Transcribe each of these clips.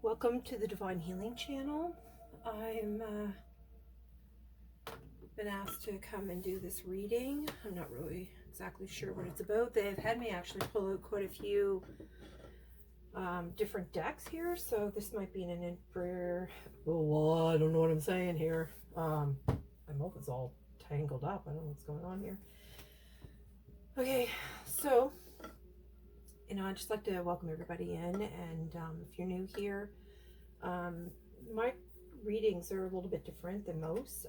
Welcome to the Divine Healing Channel. I'm been asked to come and do this reading. I'm not really exactly sure what it's about. They've had me actually pull out quite a few different decks here, so this might be an well, I don't know what I'm saying here. My mouth is all tangled up. I don't know what's going on here. Okay, so I'd just like to welcome everybody in, and if you're new here, my readings are a little bit different than most.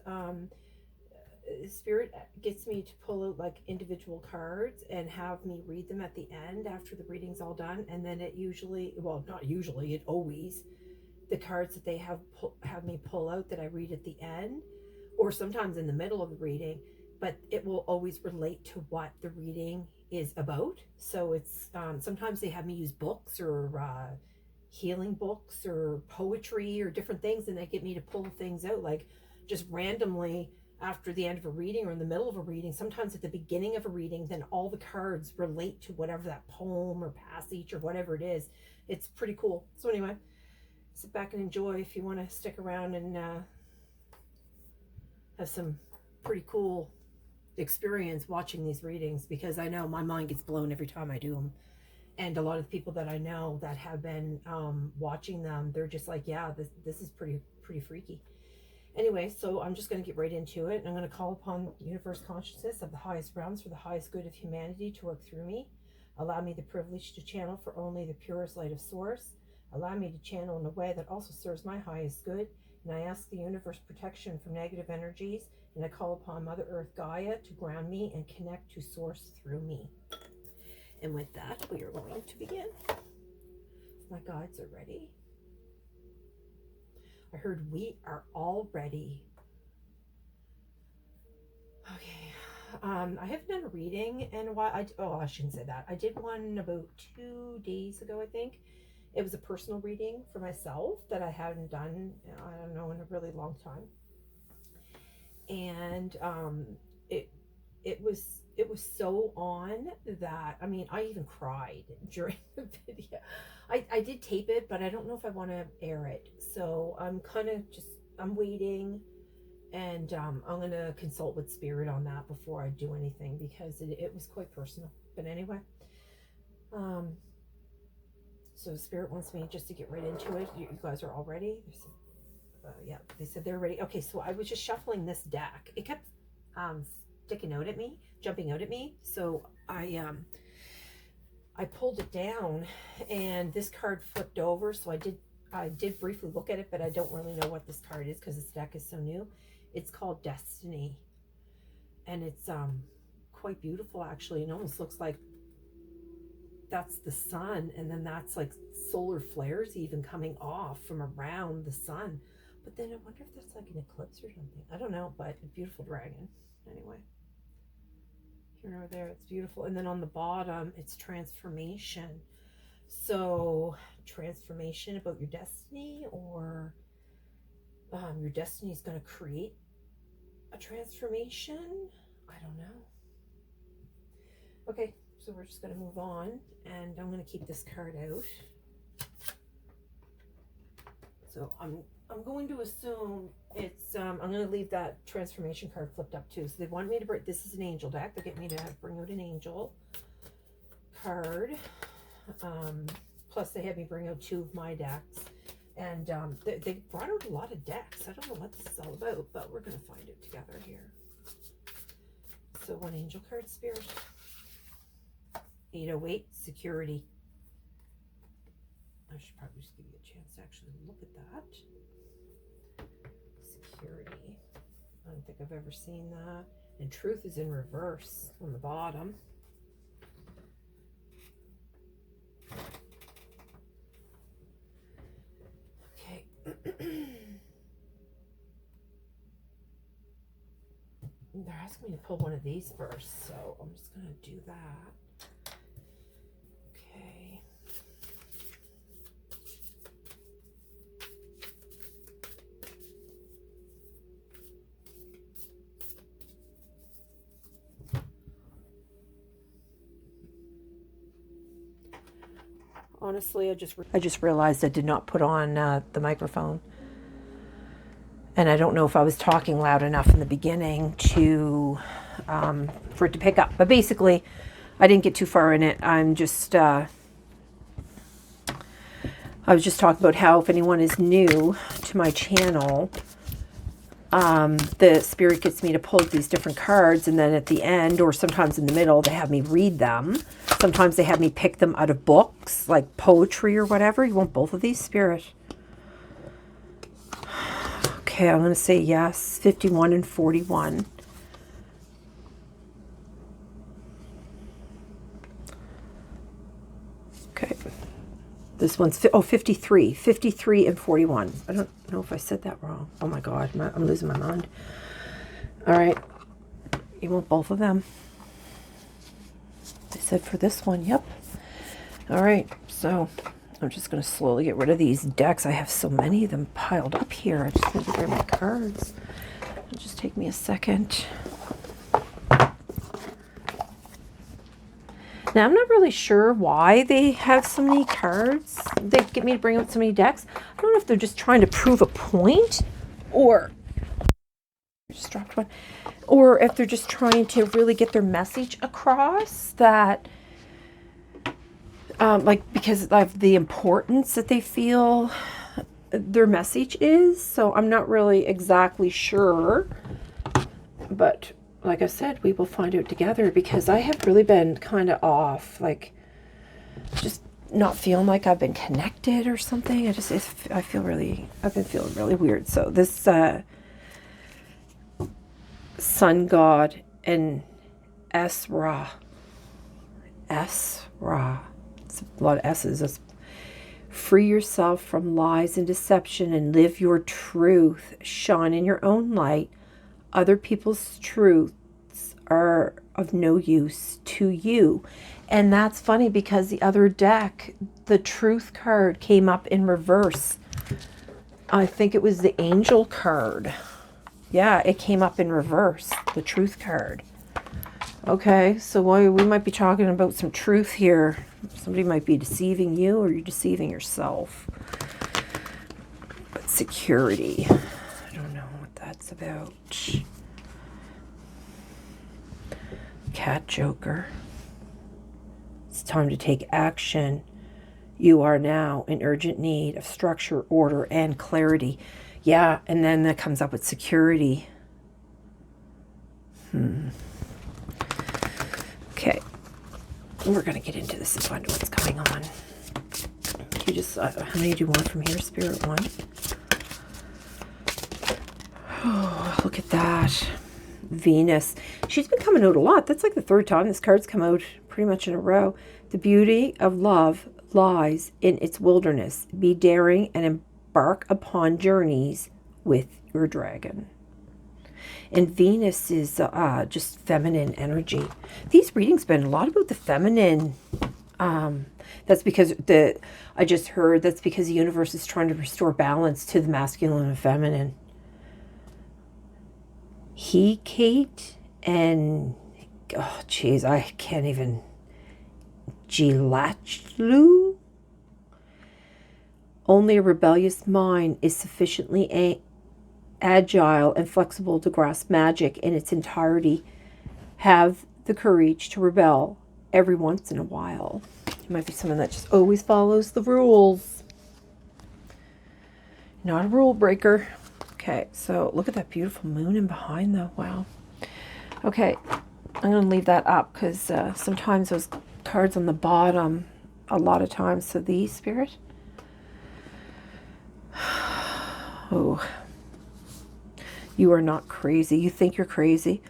Spirit gets me to pull out like individual cards and have me read them at the end after the reading's all done, and then it usually, well, not usually, it always, the cards that they have me pull out that I read at the end, or sometimes in the middle of the reading, but it will always relate to what the reading is about. So it's sometimes they have me use books or healing books or poetry or different things, and they get me to pull things out like just randomly after the end of a reading or in the middle of a reading, sometimes at the beginning of a reading, then all the cards relate to whatever that poem or passage or whatever it is. It's pretty cool. So anyway, sit back and enjoy if you want to stick around and have some pretty cool experience watching these readings, because I know my mind gets blown every time I do them. And a lot of the people that I know that have been watching them, they're just like, yeah, this is pretty freaky. Anyway, so I'm just going to get right into it. I'm going to call upon universe consciousness of the highest realms for the highest good of humanity to work through me. Allow me the privilege to channel for only the purest light of source. Allow me to channel in a way that also serves my highest good. And I ask the universe protection from negative energies. And I call upon Mother Earth Gaia to ground me and connect to source through me. And with that, we are going to begin. My guides are ready. I heard we are all ready. Okay. I haven't done a reading in a while. I shouldn't say that. I did one about 2 days ago, I think. It was a personal reading for myself that I hadn't done, I don't know, in a really long time. And it was so on that, I mean, I even cried during the video. I did tape it, but I don't know if I want to air it. So I'm kind of just, I'm waiting, and I'm going to consult with Spirit on that before I do anything, because it was quite personal. But anyway, so Spirit wants me just to get right into it. You guys are all ready? Yeah, they said they're ready. Okay, so I was just shuffling this deck. It kept sticking out at me, jumping out at me. So I pulled it down, and this card flipped over. So I did briefly look at it, but I don't really know what this card is because this deck is so new. It's called Destiny, and it's quite beautiful actually. It almost looks like that's the sun, and then that's like solar flares even coming off from around the sun. But then I wonder if that's like an eclipse or something. I don't know, but a beautiful dragon. Anyway, here and over there, it's beautiful. And then on the bottom, it's transformation. So transformation about your destiny, or your destiny is going to create a transformation. I don't know. Okay, so we're just going to move on, and I'm going to keep this card out. So I'm going to assume it's, I'm going to leave that transformation card flipped up too. So they want me to bring, this is an angel deck. They get me to bring out an angel card. Plus they had me bring out 2 of my decks. And they brought out a lot of decks. I don't know what this is all about, but we're going to find it together here. So 1 angel card, Spirit. 808, security. I should probably just give you a chance to actually look at that. Security. I don't think I've ever seen that. And truth is in reverse on the bottom. Okay. They're asking me to pull one of these first, so I'm just going to do that. Honestly, I just realized I did not put on the microphone. And I don't know if I was talking loud enough in the beginning to for it to pick up. But basically, I didn't get too far in it. I was just talking about how if anyone is new to my channel, the spirit gets me to pull these different cards, and then at the end, or sometimes in the middle, they have me read them. Sometimes they have me pick them out of books, like poetry or whatever. You want both of these, Spirit? Okay, I'm going to say yes. 51 and 41. Okay. This one's 53. 53 and 41. I don't know if I said that wrong. Oh my God, I'm losing my mind. All right. You want both of them? I said for this one, yep. All right, so I'm just going to slowly get rid of these decks. I have so many of them piled up here. I just need to get rid of my cards. It'll just take me a second. Now, I'm not really sure why they have so many cards. They get me to bring out so many decks. I don't know if they're just trying to prove a point, or I just dropped one, or if they're just trying to really get their message across, that like, because of the importance that they feel their message is. So I'm not really exactly sure, but like I said, we will find out together, because I have really been kind of off, like just not feeling like I've been connected or something. I've been feeling really weird. So this Sun God and S-Ra. S-Ra. It's a lot of S's. It's free yourself from lies and deception and live your truth. Shine in your own light. Other people's truths are of no use to you. And that's funny, because the other deck, the truth card, came up in reverse. I think it was the angel card. Yeah, it came up in reverse, the truth card. Okay, so we might be talking about some truth here. Somebody might be deceiving you, or you're deceiving yourself. But security, I don't know what that's about. Cat Joker. It's time to take action. You are now in urgent need of structure, order, and clarity. Yeah, and then that comes up with security. Okay, we're going to get into this and find out what's going on. You just, how many do you want from here, Spirit? One. Oh, look at that. Venus. She's been coming out a lot. That's like the third time this card's come out pretty much in a row. The beauty of love lies in its wilderness. Be daring and embark upon journeys with your dragon. And Venus is just feminine energy. These readings been a lot about the feminine. That's because I just heard that's because the universe is trying to restore balance to the masculine and feminine. He, Kate, and oh jeez, I can't even. Gilachlu. Only a rebellious mind is sufficiently agile and flexible to grasp magic in its entirety. Have the courage to rebel every once in a while. You might be someone that just always follows the rules. Not a rule breaker. Okay, so look at that beautiful moon in behind though. Wow. Okay, I'm going to leave that up, because sometimes those cards on the bottom, a lot of times. So these, Spirit. Oh. You are not crazy. You think you're crazy.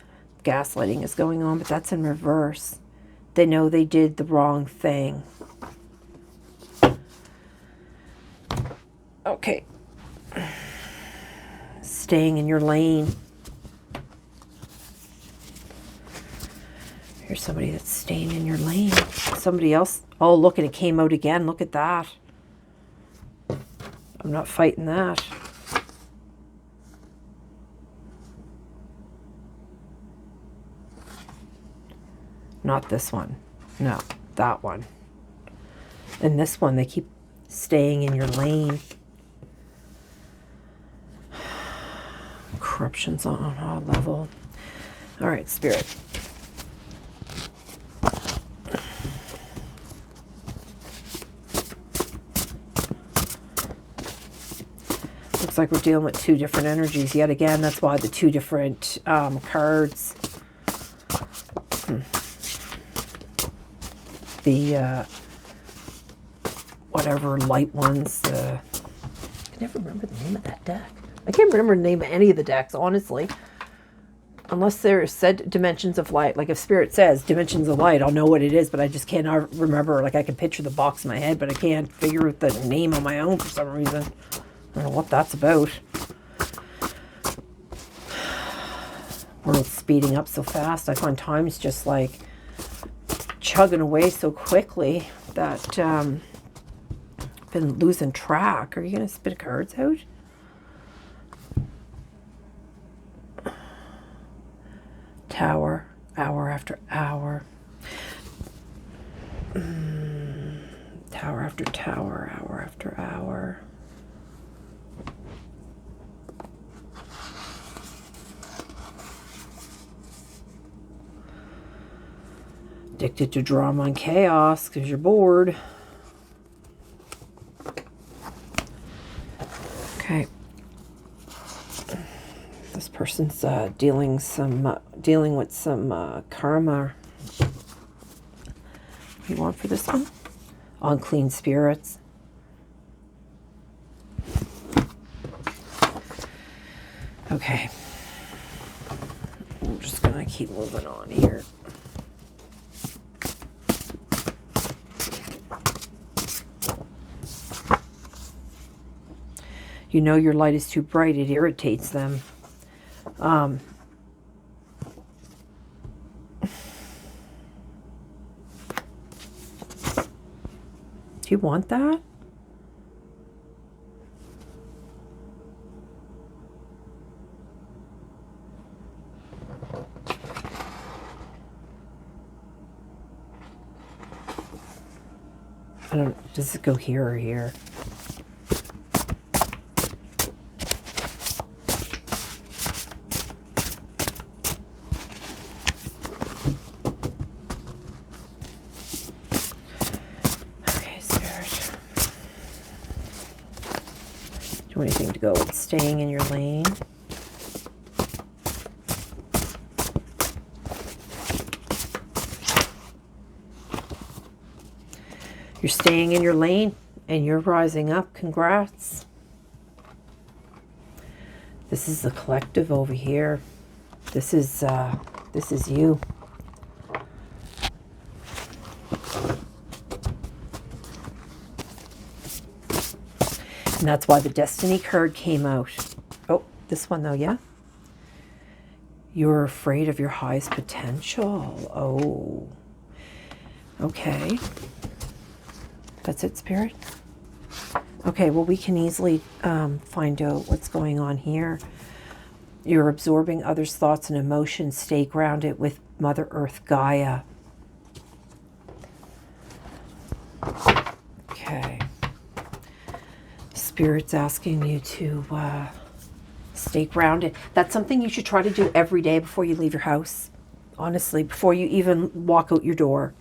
Gaslighting is going on, but that's in reverse. They know they did the wrong thing. Okay. Staying in your lane. Here's somebody that's staying in your lane. Somebody else. Oh, look, and it came out again. Look at that. I'm not fighting that. Not this one. No, that one. And this one, they keep staying in your lane. Corruption's on a level. All right, Spirit. Looks like we're dealing with two different energies yet again. That's why the two different cards. The whatever light ones. I can never remember the name of that deck. I can't remember the name of any of the decks, honestly. Unless there is said dimensions of light. Like if Spirit says dimensions of light, I'll know what it is, but I just cannot remember. Like I can picture the box in my head, but I can't figure out the name on my own for some reason. I don't know what that's about. World's speeding up so fast. I find time's just like chugging away so quickly that I've been losing track. Are you going to spit cards out? Tower, hour after hour. Tower after tower, hour after hour. Addicted to drama and chaos because you're bored. Okay. This person's dealing with some karma. What do you want for this one? Unclean spirits. Okay. I'm just gonna keep moving on here. You know your light is too bright, it irritates them. Do you want that? I don't, does it go here or here? Anything to go with staying in your lane. You're staying in your lane and you're rising up. Congrats. This is the collective over here. This is you. And that's why the Destiny card came out. Oh, this one though, yeah? You're afraid of your highest potential. Oh. Okay. That's it, Spirit? Okay, well, we can easily find out what's going on here. You're absorbing others' thoughts and emotions. Stay grounded with Mother Earth Gaia. Okay. Spirit's asking you to stay grounded. That's something you should try to do every day before you leave your house. Honestly, before you even walk out your door.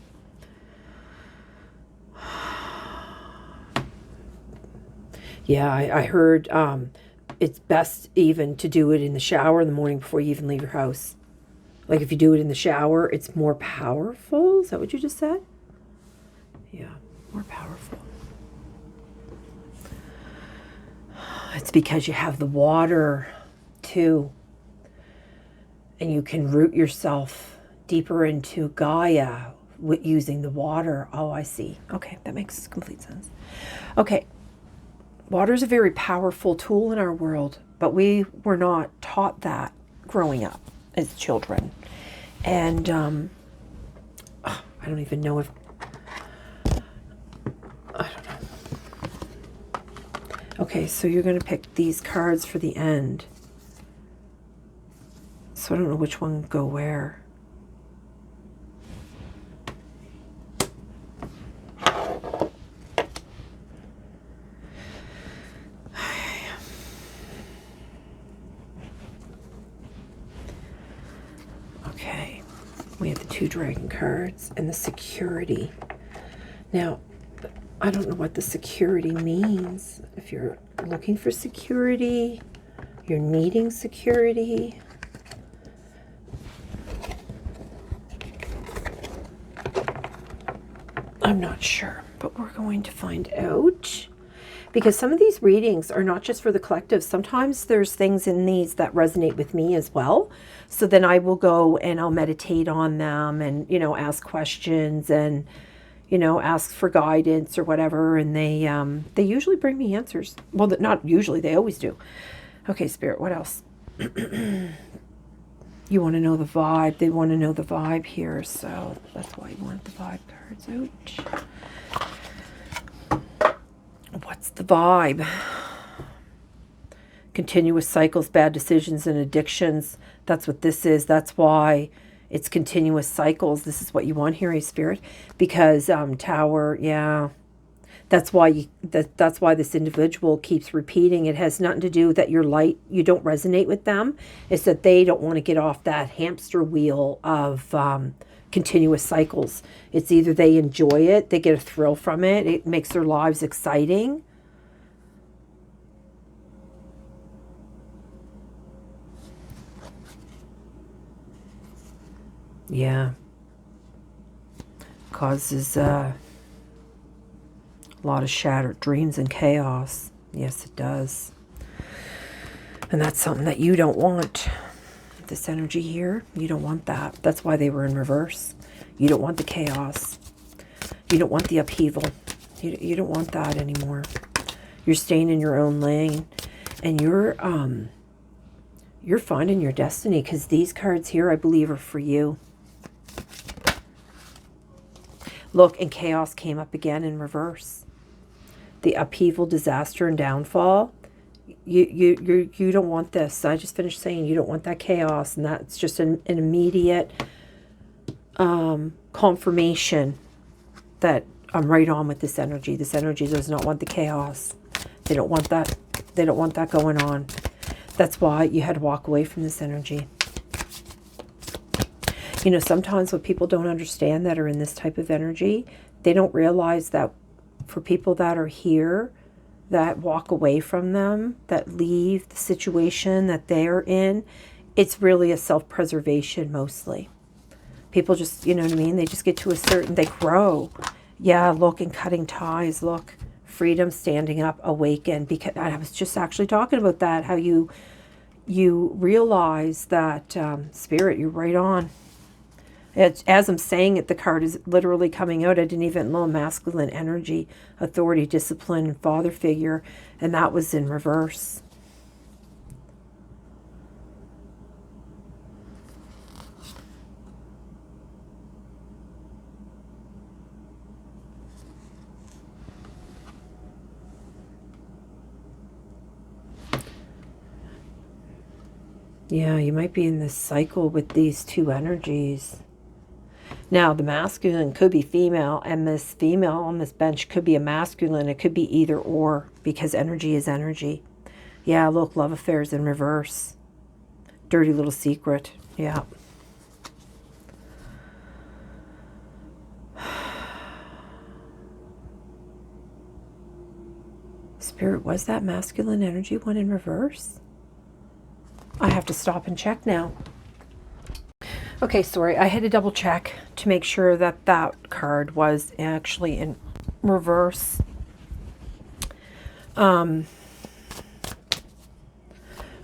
Yeah, I heard it's best even to do it in the shower in the morning before you even leave your house. Like if you do it in the shower, it's more powerful. Is that what you just said? Yeah, more powerful. It's because you have the water too. And you can root yourself deeper into Gaia with using the water. Oh, I see. Okay, that makes complete sense. Okay. Water is a very powerful tool in our world, but we were not taught that growing up as children. And I don't even know if, I don't know. Okay, so you're going to pick these cards for the end. So I don't know which one go where. the 2 dragon cards and the security. Now, I don't know what the security means. If you're looking for security, you're needing security. I'm not sure, but we're going to find out. Because some of these readings are not just for the collective. Sometimes there's things in these that resonate with me as well. So then I will go and I'll meditate on them and, you know, ask questions and, you know, ask for guidance or whatever. And they usually bring me answers. Well, not usually, they always do. Okay, Spirit, what else? You want to know the vibe. They want to know the vibe here. So that's why you want the vibe cards out. What's the vibe? Continuous cycles, bad decisions, and addictions. That's what this is. That's why it's continuous cycles. This is what you want here, Spirit. Because Tower, yeah. That's why that's why this individual keeps repeating. It has nothing to do that you're light, you don't resonate with them. It's that they don't want to get off that hamster wheel of continuous cycles. It's either they enjoy it, they get a thrill from it, it makes their lives exciting. Yeah. Causes a lot of shattered dreams and chaos. Yes, it does. And that's something that you don't want. This energy here, you don't want that. That's why they were in reverse. You don't want the chaos. You don't want the upheaval. You don't want that anymore. You're staying in your own lane, and you're finding your destiny, because these cards here, I believe, are for you. Look, and chaos came up again in reverse. The upheaval, disaster, and downfall. You don't want this. I just finished saying you don't want that chaos, and that's just an immediate confirmation that I'm right on with this energy. This energy does not want the chaos. They don't want that. They don't want that going on. That's why you had to walk away from this energy. You know, sometimes what people don't understand that are in this type of energy, they don't realize that for people that are here, that walk away from them, that leave the situation that they're in, it's really a self-preservation mostly. People just, you know what I mean? They just get to a certain, they grow. Yeah, look, and cutting ties, look, freedom, standing up, awaken. Because I was just actually talking about that, how you realize that, Spirit, you're right on. As I'm saying it, the card is literally coming out. I didn't even know masculine energy, authority, discipline, and father figure, and that was in reverse. Yeah, you might be in this cycle with these two energies. Now, the masculine could be female, and this female on this bench could be a masculine. It could be either or, because energy is energy. Yeah, look, love affairs in reverse. Dirty little secret. Yeah. Spirit, was that masculine energy one in reverse? I have to stop and check now. Okay, sorry, I had to double check to make sure that that card was actually in reverse. I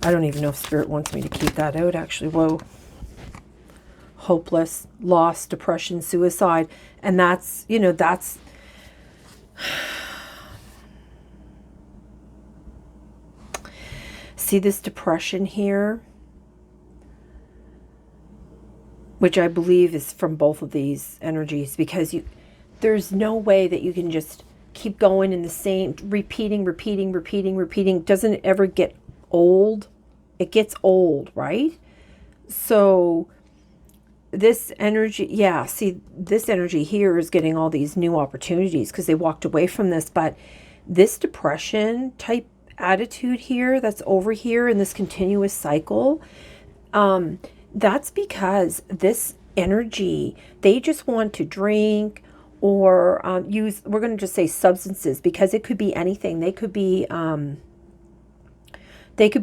don't even know if Spirit wants me to keep that out, actually. Whoa. Hopeless, loss, depression, suicide. And that's, you know, that's... See this depression here? Which I believe is from both of these energies, because there's no way that you can just keep going in the same, repeating. Doesn't it ever get old? It gets old, right? So this energy, yeah, see, this energy here is getting all these new opportunities because they walked away from this, but this depression type attitude here that's over here in this continuous cycle, that's because this energy. They just want to drink or use, we're going to just say substances, because it could be anything. They could be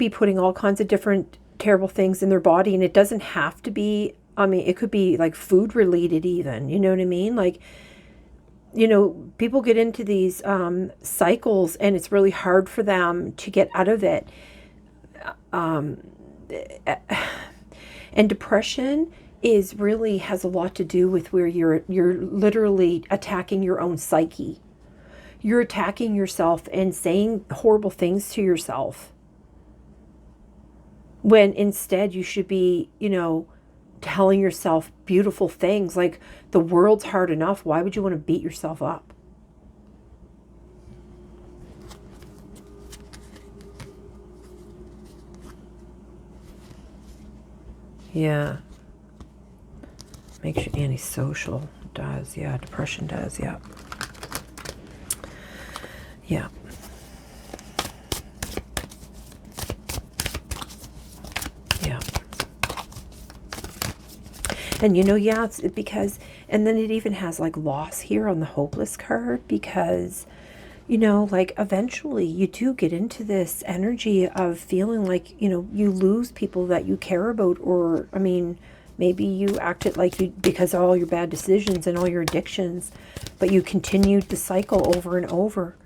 putting all kinds of different terrible things in their body, and it doesn't have to be, I mean, it could be like food related even, you know what I mean? Like, you know, people get into these cycles and it's really hard for them to get out of it. And depression is really has a lot to do with where you're literally attacking your own psyche. You're attacking yourself and saying horrible things to yourself, when instead you should be, you know, telling yourself beautiful things like, the world's hard enough. Why would you want to beat yourself up? Yeah. Makes you antisocial. Does. Yeah. Depression does. Yeah. Yeah. Yeah. And you know, yeah, it's because, and then it even has like loss here on the hopeless card, because, you know, like eventually you do get into this energy of feeling like, you know, you lose people that you care about, or, I mean, maybe you acted like you, because of all your bad decisions and all your addictions, but you continued the cycle over and over.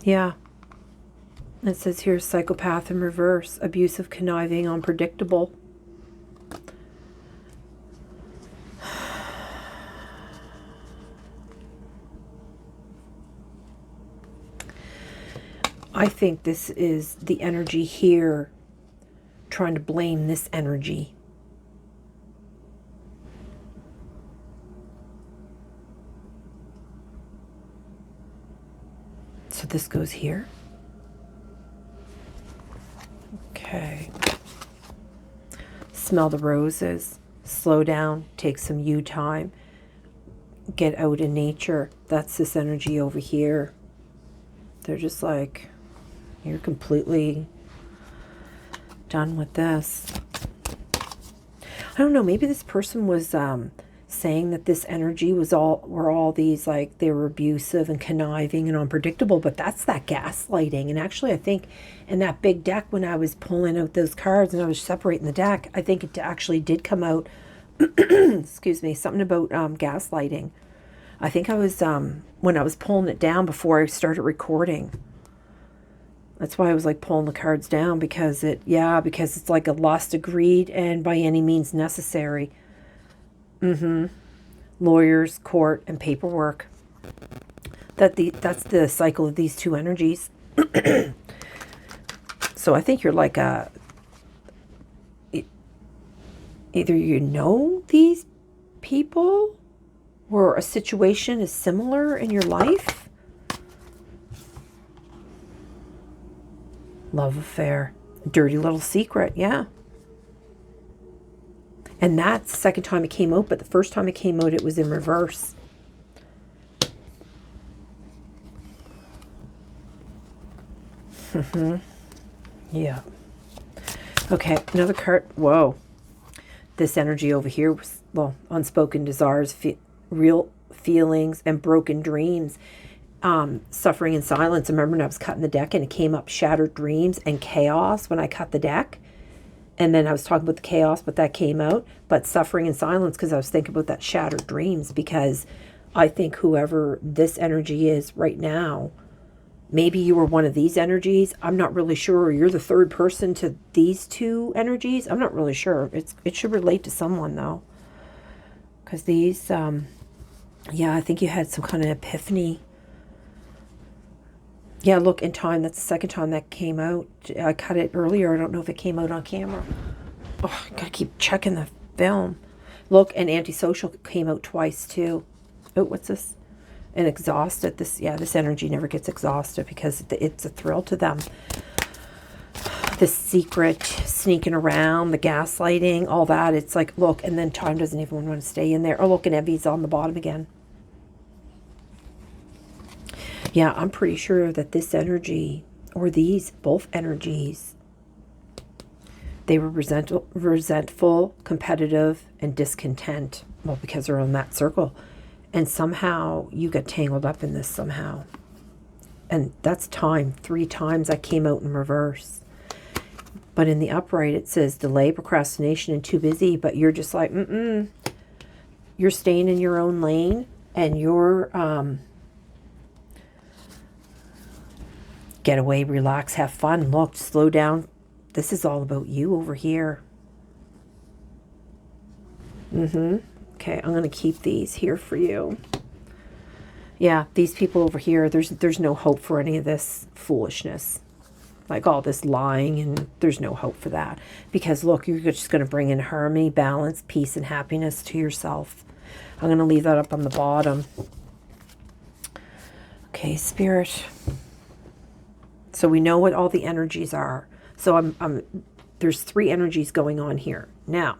Yeah. It says here, psychopath in reverse, abusive, conniving, unpredictable. I think this is the energy here trying to blame this energy. So this goes here. Okay. Smell the roses. Slow down. Take some you time. Get out in nature. That's this energy over here. They're just like, you're completely done with this. I don't know. Maybe this person was saying that this energy was were all these, like, they were abusive and conniving and unpredictable, but that's that gaslighting. And actually, I think in that big deck, when I was pulling out those cards and I was separating the deck, I think it actually did come out, excuse me, something about gaslighting. I think I was, when I was pulling it down before I started recording. That's why I was like pulling the cards down, because because it's like a lust, a greed, and by any means necessary. Lawyers, court, and paperwork. That's the cycle of these two energies. So I think you're like either you know these people, or a situation is similar in your life. Love affair. Dirty little secret, yeah. And that's the second time it came out, but the first time it came out, it was in reverse. Yeah. Okay, another card. Whoa. This energy over here was, well, unspoken desires, real feelings, and broken dreams. Suffering in silence. I remember when I was cutting the deck and it came up shattered dreams and chaos when I cut the deck. And then I was talking about the chaos, but that came out. But suffering in silence, because I was thinking about that shattered dreams, because I think whoever this energy is right now, maybe you were one of these energies. I'm not really sure. Or you're the third person to these two energies. I'm not really sure. It should relate to someone, though. Because these, yeah, I think you had some kind of epiphany. Yeah, look, in time, that's the second time that came out. I cut it earlier. I don't know if it came out on camera. Oh, I gotta keep checking the film. Look, and antisocial came out twice, too. Oh, what's this? And exhausted. This energy never gets exhausted, because it's a thrill to them. The secret, sneaking around, the gaslighting, all that. It's like, look, and then time doesn't even want to stay in there. Oh, look, and envy's on the bottom again. Yeah, I'm pretty sure that this energy, or these, both energies, They were resentful, competitive, and discontent. Well, because they're in that circle. And somehow you got tangled up in this somehow. And that's time. 3 times I came out in reverse. But in the upright, it says delay, procrastination, and too busy. But you're just like, You're staying in your own lane. And you're get away, relax, have fun. Look, slow down. This is all about you over here. Okay, I'm going to keep these here for you. Yeah, these people over here, there's no hope for any of this foolishness. Like all this lying, and there's no hope for that. Because look, you're just going to bring in harmony, balance, peace, and happiness to yourself. I'm going to leave that up on the bottom. Okay, Spirit. So we know what all the energies are. So there's 3 energies going on here. Now,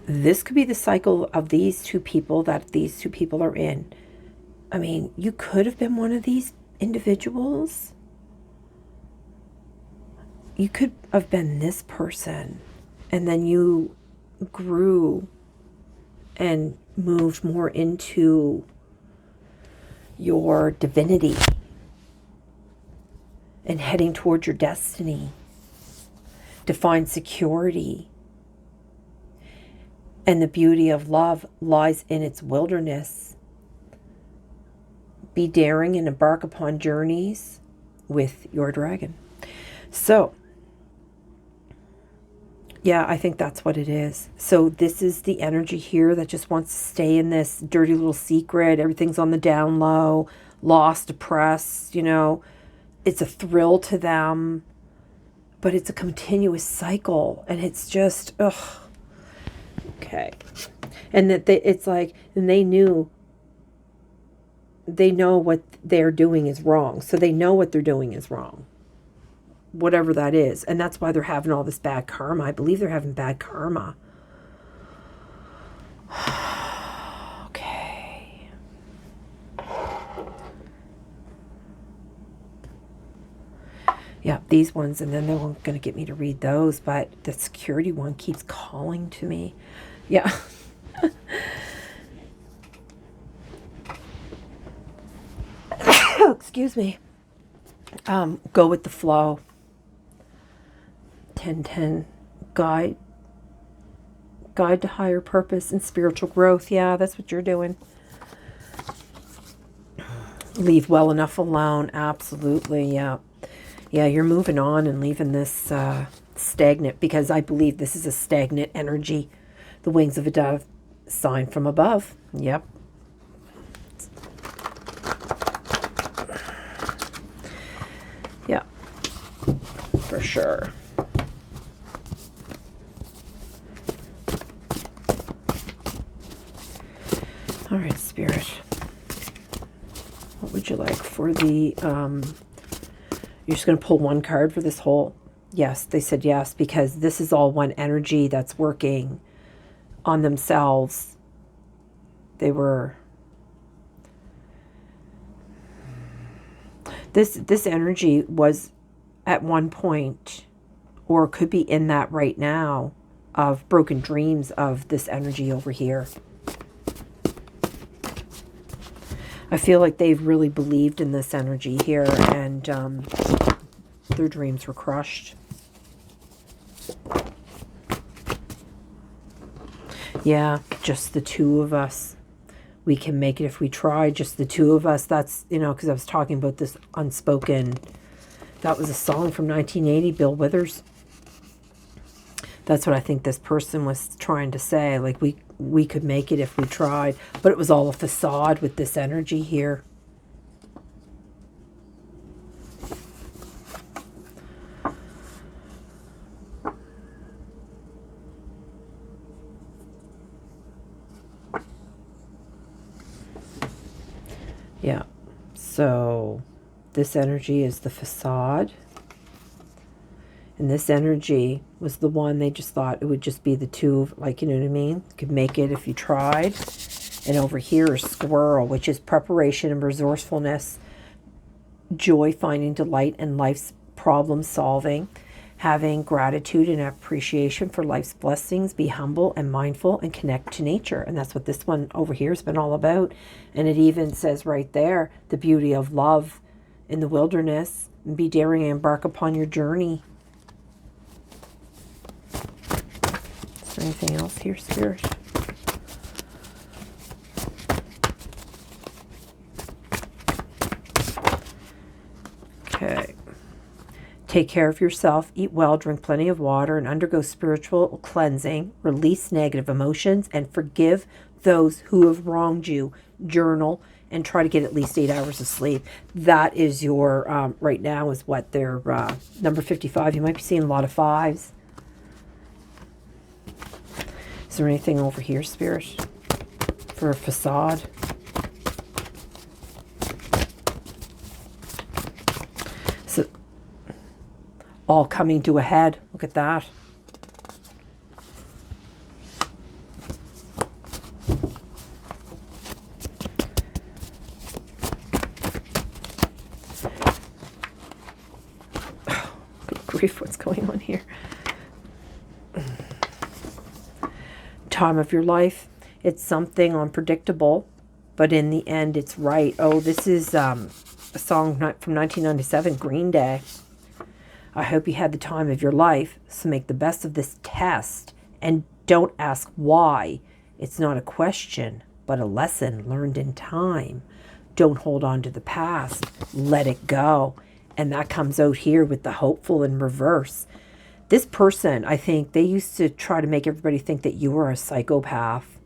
this could be the cycle of these 2 people that these 2 people are in. I mean, you could have been one of these individuals. You could have been this person, and then you grew and moved more into your divinity and heading towards your destiny to find security. And the beauty of love lies in its wilderness. Be daring and embark upon journeys with your dragon. So, yeah, I think that's what it is. So this is the energy here that just wants to stay in this dirty little secret. Everything's on the down low, lost, depressed, you know. It's a thrill to them, but it's a continuous cycle. And it's just, ugh. Okay. And that it's like, and they know what they're doing is wrong. So they know what they're doing is wrong. Whatever that is. And that's why they're having all this bad karma. I believe they're having bad karma. Okay. Yeah, these ones, and then they're going to get me to read those, but the security one keeps calling to me. Yeah. Excuse me. Go with the flow. 10-10. Guide to higher purpose and spiritual growth. Yeah, that's what you're doing. Leave well enough alone. Absolutely, yeah. Yeah, you're moving on and leaving this stagnant, because I believe this is a stagnant energy. The wings of a dove, sign from above. Yep. Yeah, for sure. All right, Spirit. What would you like for the, you're just going to pull one card for this whole, yes, they said yes, because this is all one energy that's working on themselves. They were, this energy was at one point, or could be in that right now, of broken dreams of this energy over here. I feel like they've really believed in this energy here, and their dreams were crushed. Yeah, just the 2 of us. We can make it if we try, just the 2 of us. That's, you know, because I was talking about this unspoken. That was a song from 1980, Bill Withers. That's what I think this person was trying to say. Like, we could make it if we tried. But it was all a facade with this energy here. Yeah. So this energy is the facade. And this energy was the one they just thought it would just be the 2, like, you know what I mean? Could make it if you tried. And over here is squirrel, which is preparation and resourcefulness, joy, finding delight, and life's problem solving, having gratitude and appreciation for life's blessings, be humble and mindful, and connect to nature. And that's what this one over here has been all about. And it even says right there, the beauty of love in the wilderness, and be daring and embark upon your journey. Is there anything else here, Spirit? Okay. Take care of yourself, eat well, drink plenty of water, and undergo spiritual cleansing. Release negative emotions and forgive those who have wronged you. Journal and try to get at least 8 hours of sleep. That is your, right now is what their number 55. You might be seeing a lot of 5s. Is there anything over here, Spirit, for a facade? So, all coming to a head. Look at that. Grief, what's going on here? Time of your life. It's something unpredictable, but in the end, it's right. Oh, this is a song from 1997, Green Day. I hope you had the time of your life, so make the best of this test and don't ask why. It's not a question, but a lesson learned in time. Don't hold on to the past. Let it go. And that comes out here with the hopeful in reverse. This person, I think, they used to try to make everybody think that you were a psychopath.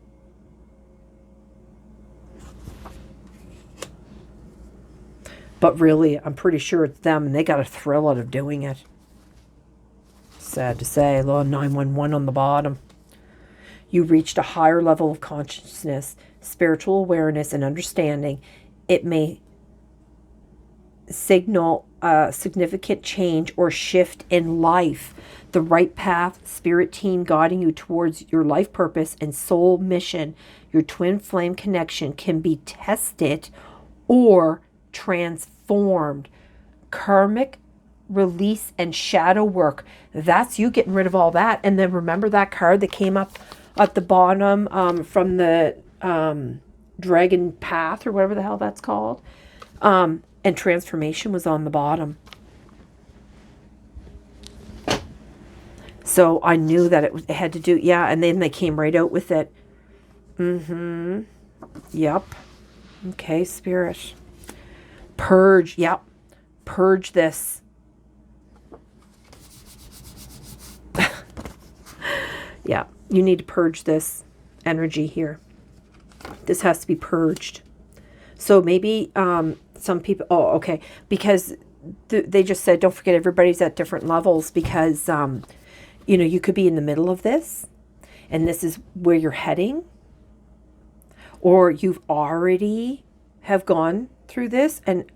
But really, I'm pretty sure it's them, and they got a thrill out of doing it. Sad to say, a little 911 on the bottom. You reached a higher level of consciousness, spiritual awareness, and understanding. It may signal a significant change or shift in life. The right path, spirit team guiding you towards your life purpose and soul mission. Your twin flame connection can be tested or transformed. Karmic release and shadow work. That's you getting rid of all that. And then remember that card that came up at the bottom from the dragon path or whatever the hell that's called. And transformation was on the bottom. So I knew that it had to do, yeah, and then they came right out with it. Yep. Okay, Spirit. Purge, yep. Purge this. Yeah, you need to purge this energy here. This has to be purged. So maybe some people, oh, okay, because they just said, don't forget everybody's at different levels because, you know, you could be in the middle of this and this is where you're heading, or you've already have gone through this and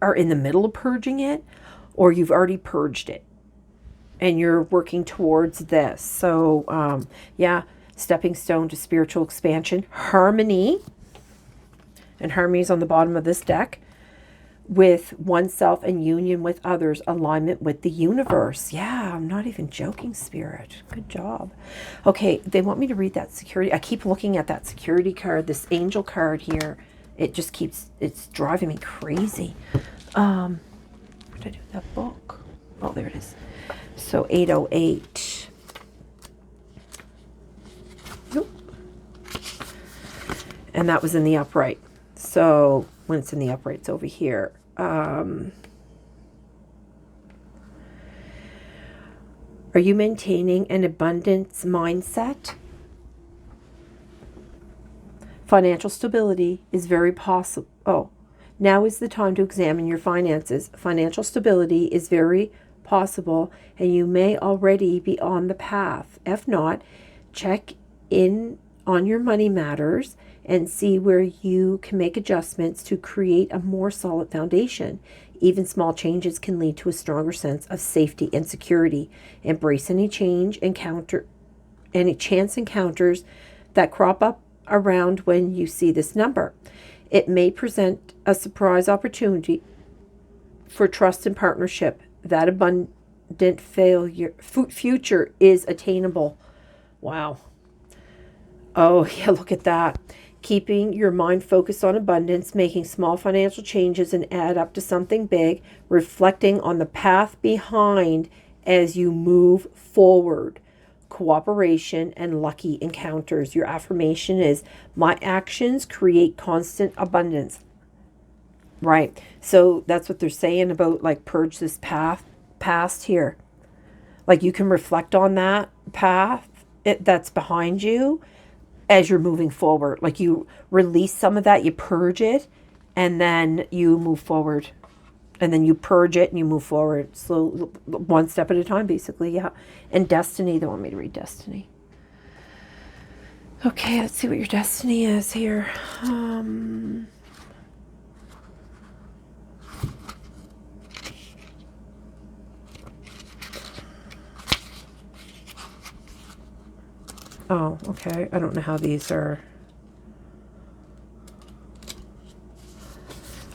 are in the middle of purging it, or you've already purged it and you're working towards this. So, yeah, stepping stone to spiritual expansion, harmony, and harmony is on the bottom of this deck, with oneself and union with others, alignment with the universe. Yeah, I'm not even joking, Spirit. Good job. Okay, they want me to read that security. I keep looking at that security card, this angel card here. It just keeps, it's driving me crazy. What did I do with that book? Oh, there it is. So 808. Nope. And that was in the upright. So when it's in the upright, it's over here. Are you maintaining an abundance mindset? Financial stability is very possible. Oh, now is the time to examine your finances. Financial stability is very possible, and you may already be on the path. If not, check in on your money matters and see where you can make adjustments to create a more solid foundation. Even small changes can lead to a stronger sense of safety and security. Embrace any chance encounters that crop up around when you see this number. It may present a surprise opportunity for trust and partnership. That abundant future is attainable. Wow. Oh, yeah, look at that. Keeping your mind focused on abundance, making small financial changes and add up to something big, reflecting on the path behind as you move forward. Cooperation and lucky encounters. Your affirmation is, my actions create constant abundance. Right. So that's what they're saying about, like, purge this past here. Like, you can reflect on that path that's behind you as you're moving forward. Like, you release some of that, you purge it, and then you move forward. And then you purge it and you move forward. So one step at a time, basically. Yeah. And destiny, they want me to read destiny. Okay, let's see what your destiny is here. Oh, okay. I don't know how these are.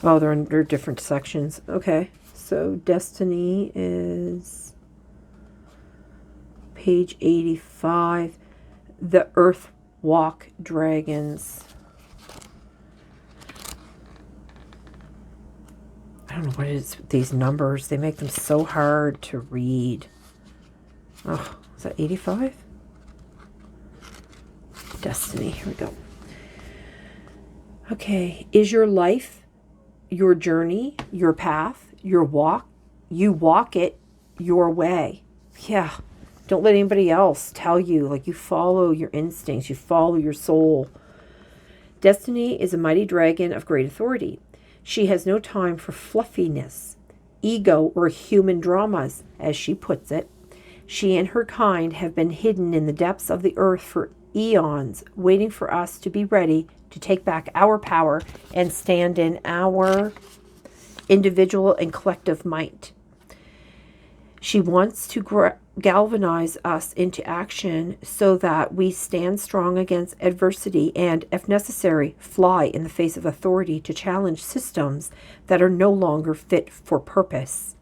Oh, they're under different sections. Okay. So destiny is page 85. The Earth Walk Dragons. I don't know what it is with these numbers. They make them so hard to read. Oh, is that 85? Destiny. Here we go. Okay. Is your life your journey, your path, your walk? You walk it your way. Yeah. Don't let anybody else tell you. Like, you follow your instincts. You follow your soul. Destiny is a mighty dragon of great authority. She has no time for fluffiness, ego, or human dramas, as she puts it. She and her kind have been hidden in the depths of the earth for eons, waiting for us to be ready to take back our power and stand in our individual and collective might. She wants to galvanize us into action so that we stand strong against adversity and, if necessary, fly in the face of authority to challenge systems that are no longer fit for purpose.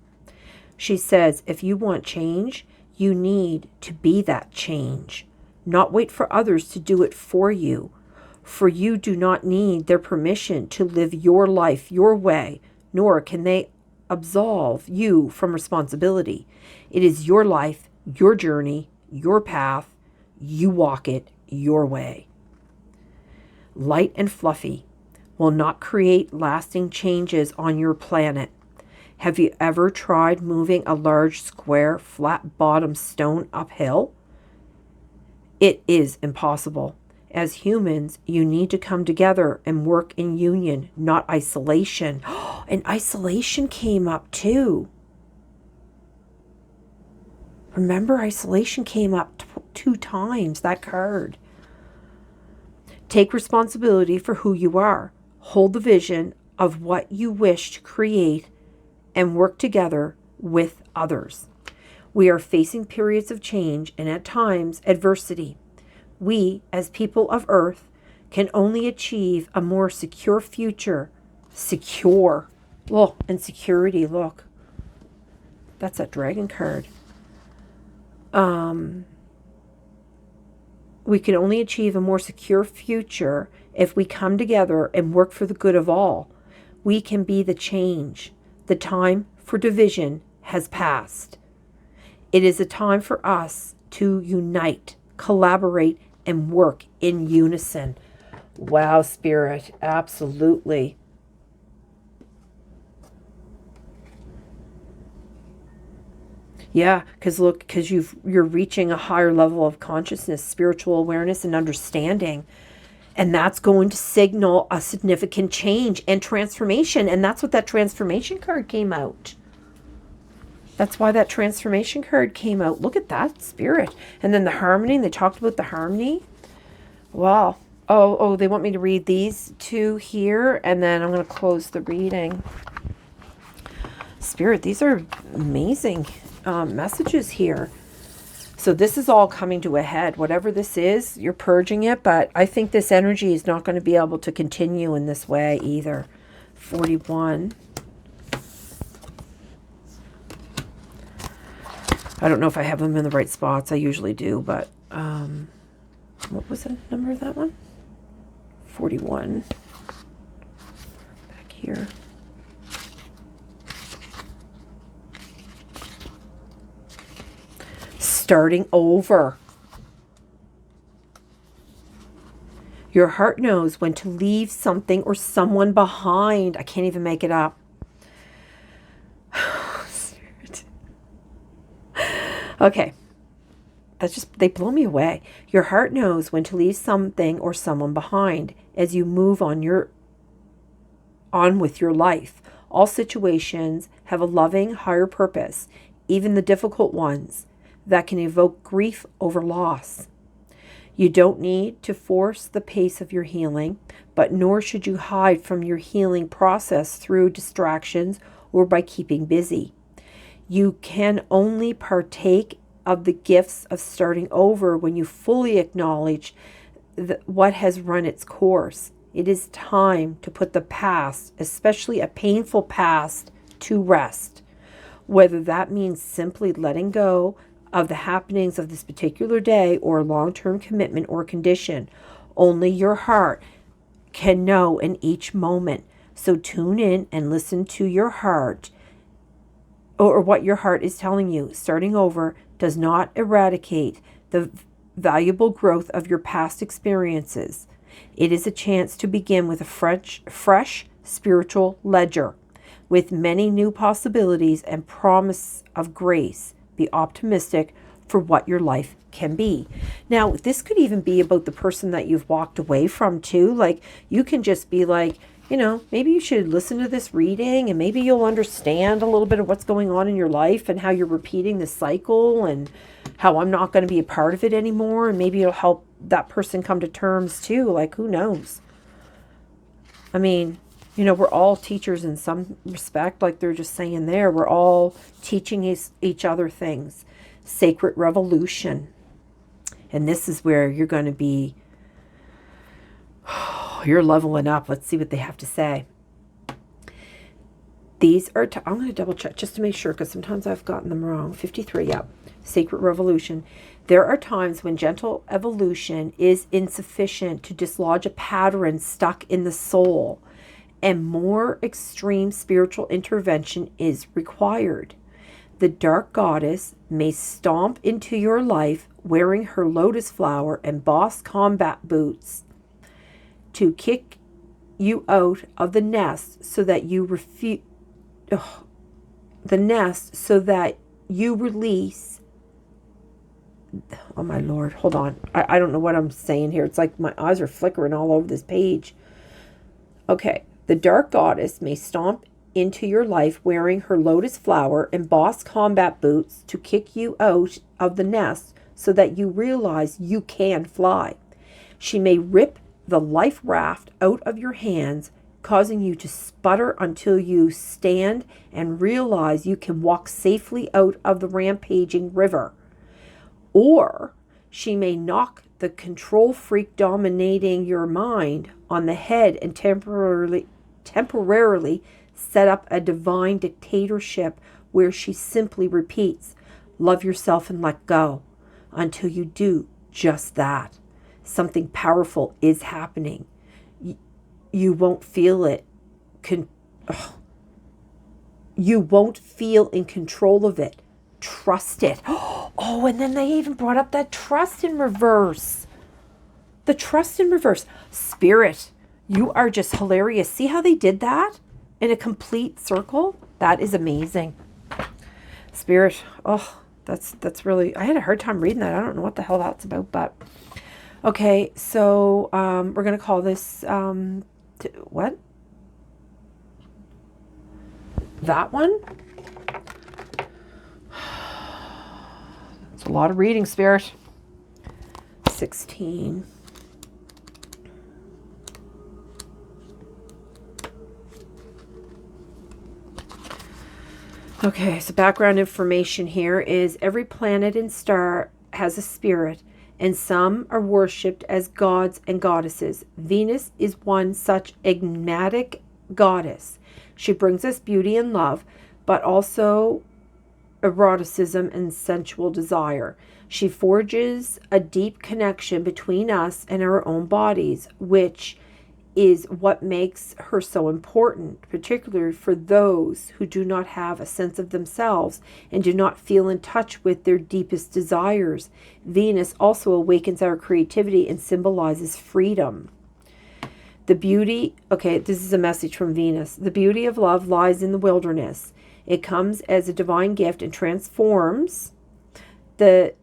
She says, if you want change, you need to be that change, not wait for others to do it for you. For you do not need their permission to live your life your way, nor can they absolve you from responsibility. It is your life, your journey, your path. You walk it your way. Light and fluffy will not create lasting changes on your planet. Have you ever tried moving a large, square, flat-bottomed stone uphill? It is impossible. As humans, you need to come together and work in union, not isolation. And isolation came up too. Remember, isolation came up 2 times, that card. Take responsibility for who you are. Hold the vision of what you wish to create and work together with others. We are facing periods of change and at times adversity. We, as people of Earth, can only achieve a more secure future. Secure. Look, and security, look. That's that dragon card. We can only achieve a more secure future if we come together and work for the good of all. We can be the change. The time for division has passed. It is a time for us to unite, collaborate, and work in unison. Wow, Spirit, absolutely. Yeah, because you're reaching a higher level of consciousness, spiritual awareness, and understanding. And that's going to signal a significant change and transformation. And that's what that transformation card came out. That's why that transformation card came out. Look at that, Spirit. And then the harmony, they talked about the harmony. Wow. Oh, they want me to read these 2 here, and then I'm going to close the reading. Spirit, these are amazing messages here. So this is all coming to a head. Whatever this is, you're purging it, but I think this energy is not going to be able to continue in this way either. 41. I don't know if I have them in the right spots. I usually do, but what was the number of that one? 41. Back here. Starting over. Your heart knows when to leave something or someone behind. I can't even make it up. Okay. They blow me away. Your heart knows when to leave something or someone behind as you move on with your life. All situations have a loving higher purpose, even the difficult ones that can evoke grief over loss. You don't need to force the pace of your healing, but nor should you hide from your healing process through distractions or by keeping busy. You can only partake of the gifts of starting over when you fully acknowledge what has run its course. It is time to put the past, especially a painful past, to rest. Whether that means simply letting go of the happenings of this particular day or a long-term commitment or condition, only your heart can know in each moment. So tune in and listen to your heart, or what your heart is telling you. Starting over does not eradicate the valuable growth of your past experiences. It is a chance to begin with a fresh spiritual ledger with many new possibilities and promise of grace. Be optimistic for what your life can be. Now, this could even be about the person that you've walked away from too. Like, you can just be like, maybe you should listen to this reading and maybe you'll understand a little bit of what's going on in your life and how you're repeating this cycle and how I'm not going to be a part of it anymore. And maybe it'll help that person come to terms too. Like, who knows? I mean, we're all teachers in some respect, like they're just saying there. We're all teaching each other things. Sacred revolution. And this is where you're going to be, you're leveling up. Let's see what they have to say. These are, I'm going to double check just to make sure, because sometimes I've gotten them wrong. 53, yep. Sacred revolution. There are times when gentle evolution is insufficient to dislodge a pattern stuck in the soul, and more extreme spiritual intervention is required. The dark goddess may stomp into your life wearing her lotus flower and boss combat boots to kick you out of the nest so that you release. Oh my Lord, hold on. I don't know what I'm saying here. It's like my eyes are flickering all over this page. Okay. The dark goddess may stomp into your life wearing her lotus flower and boss combat boots to kick you out of the nest so that you realize you can fly. She may rip the life raft out of your hands, causing you to sputter until you stand and realize you can walk safely out of the rampaging river. Or she may knock the control freak dominating your mind on the head and temporarily set up a divine dictatorship where she simply repeats, love yourself and let go, until you do just that. Something powerful is happening. You won't feel it. You won't feel in control of it. Trust it. Oh, and then they even brought up that trust in reverse. The trust in reverse. Spirit, you are just hilarious. See how they did that in a complete circle? That is amazing. Spirit, oh, that's really, I had a hard time reading that. I don't know what the hell that's about, but okay. So we're going to call this, what? That one? It's a lot of reading, Spirit. 16. Okay, so background information here is every planet and star has a spirit, and some are worshipped as gods and goddesses. Venus is one such enigmatic goddess. She brings us beauty and love, but also eroticism and sensual desire. She forges a deep connection between us and our own bodies, which is what makes her so important, particularly for those who do not have a sense of themselves and do not feel in touch with their deepest desires. Venus also awakens our creativity and symbolizes freedom. The beauty, okay, this is a message from Venus. The beauty of love lies in the wilderness. It comes as a divine gift and transforms the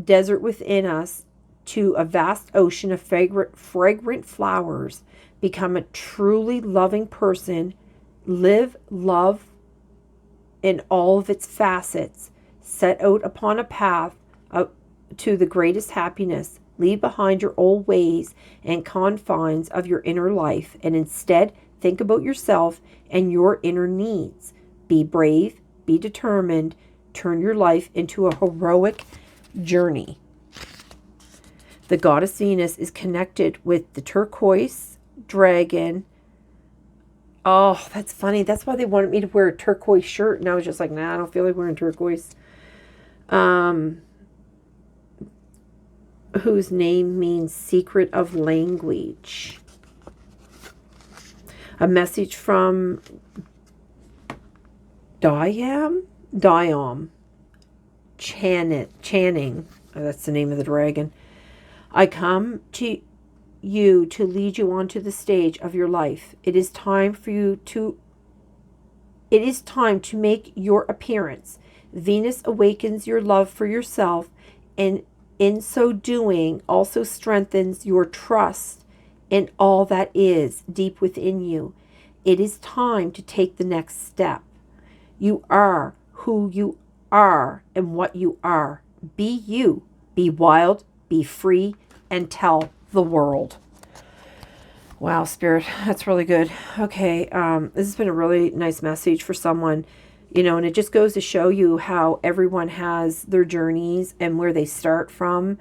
desert within us to a vast ocean of fragrant flowers. Become a truly loving person. Live love in all of its facets. Set out upon a path to the greatest happiness. Leave behind your old ways and confines of your inner life, and instead think about yourself and your inner needs. Be brave, be determined, turn your life into a heroic journey. The goddess Venus is connected with the turquoise dragon. Oh, that's funny. That's why they wanted me to wear a turquoise shirt, and I was just like, nah, I don't feel like wearing turquoise. Whose name means secret of language. A message from Diam Channing. Oh, that's the name of the dragon. I come to you to lead you onto the stage of your life. It is time to make your appearance. Venus awakens your love for yourself, and in so doing also strengthens your trust in all that is deep within you. It is time to take the next step. You are who you are and what you are. Be you. Be wild, be free, and tell the world. Wow, Spirit, that's really good. Okay, this has been a really nice message for someone, and it just goes to show you how everyone has their journeys and where they start from,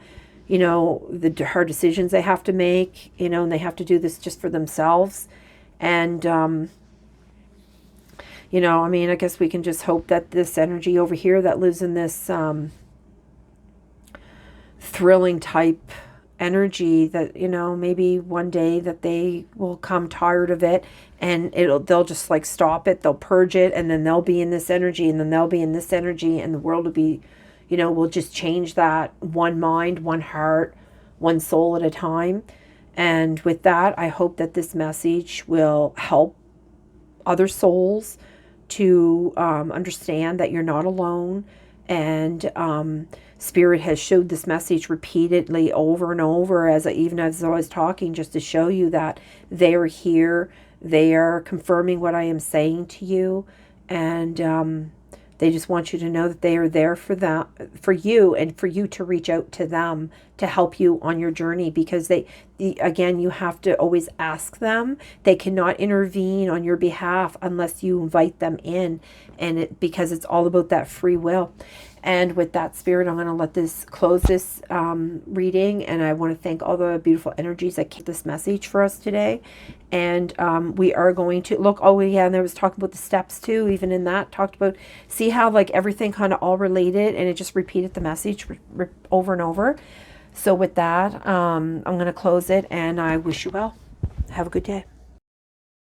the hard decisions they have to make, and they have to do this just for themselves. And, I guess we can just hope that this energy over here that lives in this thrilling type energy, that maybe one day that they will come tired of it, and they'll just like stop it, they'll purge it, and then they'll be in this energy, and then they'll be in this energy, and the world will be, we'll just change that one mind, one heart, one soul at a time. And with that, I hope that this message will help other souls to understand that you're not alone. And Spirit has showed this message repeatedly over and over, even as I was talking, just to show you that they are here. They are confirming what I am saying to you, and they just want you to know that they are there for you, and for you to reach out to them to help you on your journey. Because again, you have to always ask them. They cannot intervene on your behalf unless you invite them in, because it's all about that free will. And with that, Spirit, I'm going to close this reading, and I want to thank all the beautiful energies that keep this message for us today. And we are going to look, and there was talking about the steps too, even in that, talked about, see how like everything kind of all related, and it just repeated the message over and over. So with that, I'm going to close it, and I wish you well. Have a good day.